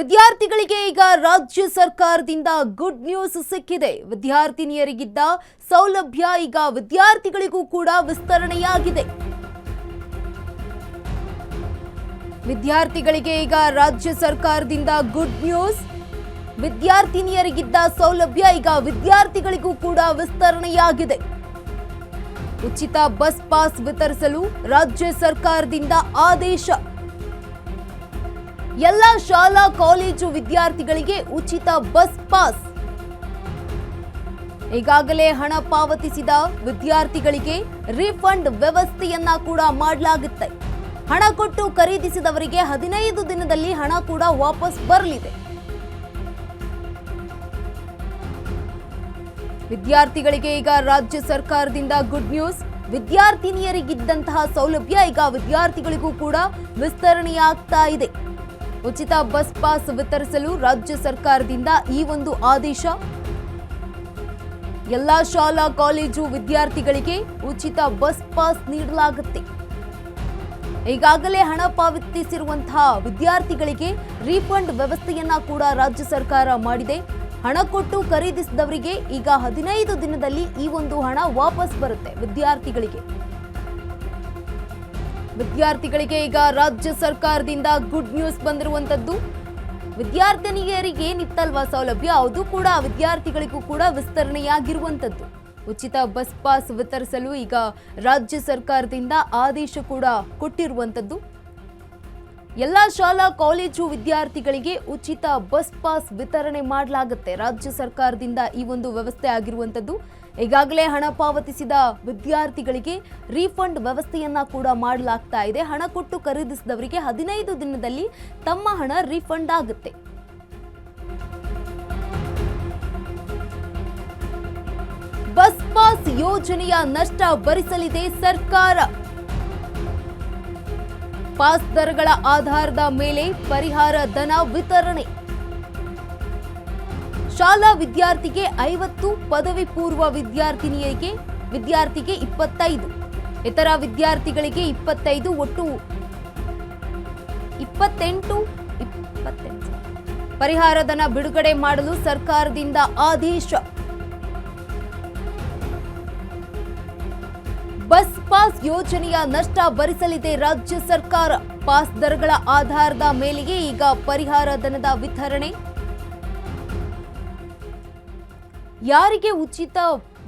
ವಿದ್ಯಾರ್ಥಿಗಳಿಗೆ ಈಗ ರಾಜ್ಯ ಸರ್ಕಾರದಿಂದ ಗುಡ್ ನ್ಯೂಸ್ ಸಿಕ್ಕಿದೆ. ವಿದ್ಯಾರ್ಥಿನಿಯರಿಗಿದ್ದ ಸೌಲಭ್ಯ ಈಗ ವಿದ್ಯಾರ್ಥಿಗಳಿಗೂ ಕೂಡ ವಿಸ್ತರಣೆಯಾಗಿದೆ. ವಿದ್ಯಾರ್ಥಿಗಳಿಗೆ ಈಗ ರಾಜ್ಯ ಸರ್ಕಾರದಿಂದ ಗುಡ್ ನ್ಯೂಸ್. ವಿದ್ಯಾರ್ಥಿನಿಯರಿಗಿದ್ದ ಸೌಲಭ್ಯ ಈಗ ವಿದ್ಯಾರ್ಥಿಗಳಿಗೂ ಕೂಡ ವಿಸ್ತರಣೆಯಾಗಿದೆ. ಉಚಿತ ಬಸ್ ಪಾಸ್ ವಿತರಿಸಲು ರಾಜ್ಯ ಸರ್ಕಾರದಿಂದ ಆದೇಶ. ಎಲ್ಲ ಶಾಲಾ ಕಾಲೇಜು ವಿದ್ಯಾರ್ಥಿಗಳಿಗೆ ಉಚಿತ ಬಸ್ ಪಾಸ್. ಈಗಾಗಲೇ ಹಣ ಪಾವತಿಸಿದ ವಿದ್ಯಾರ್ಥಿಗಳಿಗೆ ರೀಫಂಡ್ ವ್ಯವಸ್ಥೆಯನ್ನ ಕೂಡ ಮಾಡಲಾಗುತ್ತೆ. ಹಣ ಕೊಟ್ಟು ಖರೀದಿಸಿದವರಿಗೆ 15 ದಿನದಲ್ಲಿ ಹಣ ಕೂಡ ವಾಪಸ್ ಬರಲಿದೆ. ವಿದ್ಯಾರ್ಥಿಗಳಿಗೆ ಈಗ ರಾಜ್ಯ ಸರ್ಕಾರದಿಂದ ಗುಡ್ ನ್ಯೂಸ್. ವಿದ್ಯಾರ್ಥಿನಿಯರಿಗಿದ್ದಂತಹ ಸೌಲಭ್ಯ ಈಗ ವಿದ್ಯಾರ್ಥಿಗಳಿಗೂ ಕೂಡ ವಿಸ್ತರಣೆಯಾಗ್ತಾ ಇದೆ. ಉಚಿತ ಬಸ್ ಪಾಸ್ ವಿತರಿಸಲು ರಾಜ್ಯ ಸರ್ಕಾರದಿಂದ ಈ ಒಂದು ಆದೇಶ. ಎಲ್ಲಾ ಶಾಲಾ ಕಾಲೇಜು ವಿದ್ಯಾರ್ಥಿಗಳಿಗೆ ಉಚಿತ ಬಸ್ ಪಾಸ್ ನೀಡಲಾಗುತ್ತೆ. ಈಗಾಗಲೇ ಹಣ ಪಾವತಿಸಿರುವಂತಹ ವಿದ್ಯಾರ್ಥಿಗಳಿಗೆ ರೀಫಂಡ್ ವ್ಯವಸ್ಥೆಯನ್ನ ಕೂಡ ರಾಜ್ಯ ಸರ್ಕಾರ ಮಾಡಿದೆ. ಹಣ ಕೊಟ್ಟು ಖರೀದಿಸಿದವರಿಗೆ ಈಗ 15 ದಿನದಲ್ಲಿ ಈ ಒಂದು ಹಣ ವಾಪಸ್ ಬರುತ್ತೆ. ವಿದ್ಯಾರ್ಥಿಗಳಿಗೆ ಈಗ ರಾಜ್ಯ ಸರ್ಕಾರದಿಂದ ಗುಡ್ ನ್ಯೂಸ್ ಬಂದಿರುವಂತದ್ದು. ವಿದ್ಯಾರ್ಥಿನಿಯರಿಗೆ ಏನಿತ್ತಲ್ವಾ ಸೌಲಭ್ಯ, ಅದು ಕೂಡ ವಿದ್ಯಾರ್ಥಿಗಳಿಗೂ ಕೂಡ ವಿಸ್ತರಣೆಯಾಗಿರುವಂತದ್ದು. ಉಚಿತ ಬಸ್ ಪಾಸ್ ವಿತರಿಸಲು ಈಗ ರಾಜ್ಯ ಸರ್ಕಾರದಿಂದ ಆದೇಶ ಕೂಡ ಕೊಟ್ಟಿರುವಂತದ್ದು. ಎಲ್ಲ ಶಾಲಾ ಕಾಲೇಜು ವಿದ್ಯಾರ್ಥಿಗಳಿಗೆ ಉಚಿತ ಬಸ್ ಪಾಸ್ ವಿತರಣೆ ಮಾಡಲಾಗುತ್ತೆ. ರಾಜ್ಯ ಸರ್ಕಾರದಿಂದ ಈ ಒಂದು ವ್ಯವಸ್ಥೆ ಆಗಿರುವಂತದ್ದು. ಈಗಾಗಲೇ ಹಣ ಪಾವತಿಸಿದ ವಿದ್ಯಾರ್ಥಿಗಳಿಗೆ ರೀಫಂಡ್ ವ್ಯವಸ್ಥೆಯನ್ನ ಕೂಡ ಮಾಡಲಾಗ್ತಾ ಇದೆ. ಹಣ ಕೊಟ್ಟು ಖರೀದಿಸಿದವರಿಗೆ 15 ದಿನದಲ್ಲಿ ತಮ್ಮ ಹಣ ರೀಫಂಡ್ ಆಗುತ್ತೆ. ಬಸ್ ಪಾಸ್ ಯೋಜನೆಯ ನಷ್ಟ ಭರಿಸಲಿದೆ ಸರ್ಕಾರ. ಪಾಸ್ ದರಗಳ ಆಧಾರದ ಮೇಲೆ ಪರಿಹಾರ ಧನ ವಿತರಣೆ. ಶಾಲಾ ವಿದ್ಯಾರ್ಥಿಗೆ 50, ಪದವಿ ಪೂರ್ವ ವಿದ್ಯಾರ್ಥಿಗೆ 25, ಇತರ ವಿದ್ಯಾರ್ಥಿಗಳಿಗೆ 25, ಒಟ್ಟು 28 ಪರಿಹಾರ ಧನ ಬಿಡುಗಡೆ ಮಾಡಲು ಸರ್ಕಾರದಿಂದ ಆದೇಶ. ಬಸ್ ಪಾಸ್ ಯೋಜನೆಯ ನಷ್ಟ ಭರಿಸಲಿದೆ ರಾಜ್ಯ ಸರ್ಕಾರ. ಪಾಸ್ ದರಗಳ ಆಧಾರದ ಮೇಲೆಯೇ ಈಗ ಪರಿಹಾರ ಧನದ ವಿತರಣೆ. ಯಾರಿಗೆ ಉಚಿತ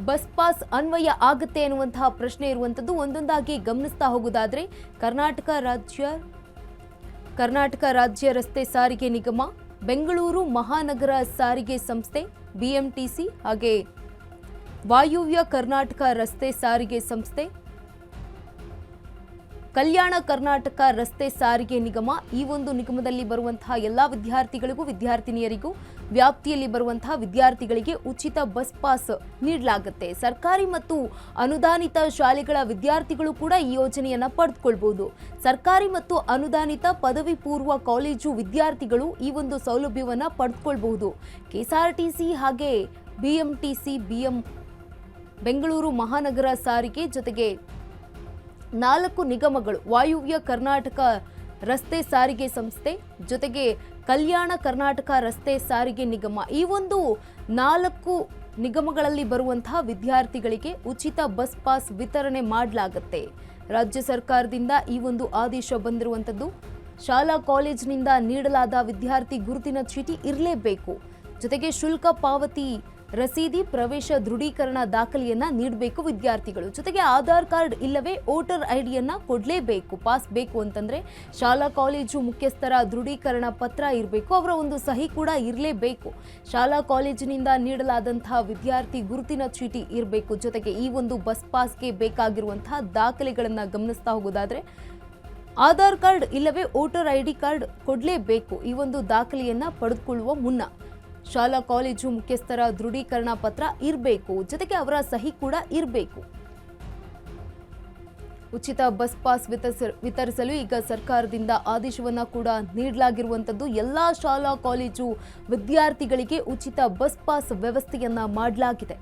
ಬಸ್ ಪಾಸ್ ಅನ್ವಯ ಆಗುತ್ತೆ ಎನ್ನುವಂತಹ ಪ್ರಶ್ನೆ ಇರುವಂತದ್ದು. ಒಂದೊಂದಾಗಿ ಗಮನಿಸ್ತಾ ಹೋಗುವುದಾದ್ರೆ ಕರ್ನಾಟಕ ರಾಜ್ಯ ರಸ್ತೆ ಸಾರಿಗೆ ನಿಗಮ, ಬೆಂಗಳೂರು ಮಹಾನಗರ ಸಾರಿಗೆ ಸಂಸ್ಥೆ, ಬಿಎಂಟಿಸಿ, ಹಾಗೆ ವಾಯುವ್ಯ ಕರ್ನಾಟಕ ರಸ್ತೆ ಸಾರಿಗೆ ಸಂಸ್ಥೆ, ಕಲ್ಯಾಣ ಕರ್ನಾಟಕ ರಸ್ತೆ ಸಾರಿಗೆ ನಿಗಮ. ಈ ಒಂದು ನಿಗಮದಲ್ಲಿ ಬರುವಂತಹ ಎಲ್ಲಾ ವಿದ್ಯಾರ್ಥಿಗಳಿಗೂ ವಿದ್ಯಾರ್ಥಿನಿಯರಿಗೂ ವ್ಯಾಪ್ತಿಯಲ್ಲಿ ಬರುವಂತಹ ವಿದ್ಯಾರ್ಥಿಗಳಿಗೆ ಉಚಿತ ಬಸ್ ಪಾಸ್ ನೀಡಲಾಗುತ್ತೆ. ಸರ್ಕಾರಿ ಮತ್ತು ಅನುದಾನಿತ ಶಾಲೆಗಳ ವಿದ್ಯಾರ್ಥಿಗಳು ಕೂಡ ಈ ಯೋಜನೆಯನ್ನ ಪಡೆದುಕೊಳ್ಳಬಹುದು. ಸರ್ಕಾರಿ ಮತ್ತು ಅನುದಾನಿತ ಪದವಿ ಪೂರ್ವ ಕಾಲೇಜು ವಿದ್ಯಾರ್ಥಿಗಳು ಈ ಒಂದು ಸೌಲಭ್ಯವನ್ನ ಪಡೆದುಕೊಳ್ಳಬಹುದು. ಕೆಎಸ್ಆರ್ಟಿಸಿ ಹಾಗೆ ಬಿಎಂಟಿಸಿ, ಬೆಂಗಳೂರು ಮಹಾನಗರ ಸಾರಿಗೆ ಜೊತೆಗೆ 4 ನಿಗಮಗಳು, ವಾಯುವ್ಯ ಕರ್ನಾಟಕ ರಸ್ತೆ ಸಾರಿಗೆ ಸಂಸ್ಥೆ ಜೊತೆಗೆ ಕಲ್ಯಾಣ ಕರ್ನಾಟಕ ರಸ್ತೆ ಸಾರಿಗೆ ನಿಗಮ, ಈ ಒಂದು 4 ನಿಗಮಗಳಲ್ಲಿ ಬರುವಂತಹ ವಿದ್ಯಾರ್ಥಿಗಳಿಗೆ ಉಚಿತ ಬಸ್ ಪಾಸ್ ವಿತರಣೆ ಮಾಡಲಾಗುತ್ತೆ. ರಾಜ್ಯ ಸರ್ಕಾರದಿಂದ ಈ ಒಂದು ಆದೇಶ ಬಂದಿರುವಂತದ್ದು. ಶಾಲಾ ಕಾಲೇಜಿನಿಂದ ನೀಡಲಾದ ವಿದ್ಯಾರ್ಥಿ ಗುರುತಿನ ಚೀಟಿ ಇರಲೇಬೇಕು. ಜೊತೆಗೆ ಶುಲ್ಕ ಪಾವತಿ ರಸೀದಿ, ಪ್ರವೇಶ ದೃಢೀಕರಣ ದಾಖಲೆಯನ್ನ ನೀಡಬೇಕು ವಿದ್ಯಾರ್ಥಿಗಳು. ಜೊತೆಗೆ ಆಧಾರ್ ಕಾರ್ಡ್ ಇಲ್ಲವೇ ವೋಟರ್ ಐಡಿಯನ್ನ ಕೊಡಲೇಬೇಕು. ಪಾಸ್ ಬೇಕು ಅಂತಂದ್ರೆ ಶಾಲಾ ಕಾಲೇಜು ಮುಖ್ಯಸ್ಥರ ದೃಢೀಕರಣ ಪತ್ರ ಇರಬೇಕು, ಅವರ ಒಂದು ಸಹಿ ಕೂಡ ಇರಲೇಬೇಕು. ಶಾಲಾ ಕಾಲೇಜಿನಿಂದ ನೀಡಲಾದಂತಹ ವಿದ್ಯಾರ್ಥಿ ಗುರುತಿನ ಚೀಟಿ ಇರಬೇಕು. ಜೊತೆಗೆ ಈ ಒಂದು ಬಸ್ ಪಾಸ್ಗೆ ಬೇಕಾಗಿರುವಂತಹ ದಾಖಲೆಗಳನ್ನ ಗಮನಿಸ್ತಾ ಹೋಗೋದಾದ್ರೆ ಆಧಾರ್ ಕಾರ್ಡ್ ಇಲ್ಲವೇ ವೋಟರ್ ಐಡಿ ಕಾರ್ಡ್ ಕೊಡಲೇಬೇಕು. ಈ ಒಂದು ದಾಖಲೆಯನ್ನ ಪಡೆದುಕೊಳ್ಳುವ ಮುನ್ನ ಶಾಲಾ ಕಾಲೇಜು ಮುಖ್ಯಸ್ಥರ ದೃಢೀಕರಣ ಪತ್ರ ಇರಬೇಕು. ಜೊತೆಗೆ ಅವರ ಸಹಿ ಕೂಡ ಇರಬೇಕು. ಉಚಿತ ಬಸ್ ಪಾಸ್ ವಿತರಿಸಲು ಈಗ ಸರ್ಕಾರದಿಂದ ಆದೇಶವನ್ನ ಕೂಡ ನೀಡಲಾಗಿರುವಂತದ್ದು. ಎಲ್ಲಾ ಶಾಲಾ ಕಾಲೇಜು ವಿದ್ಯಾರ್ಥಿಗಳಿಗೆ ಉಚಿತ ಬಸ್ ಪಾಸ್ ವ್ಯವಸ್ಥೆಯನ್ನ ಮಾಡಲಾಗಿದೆ.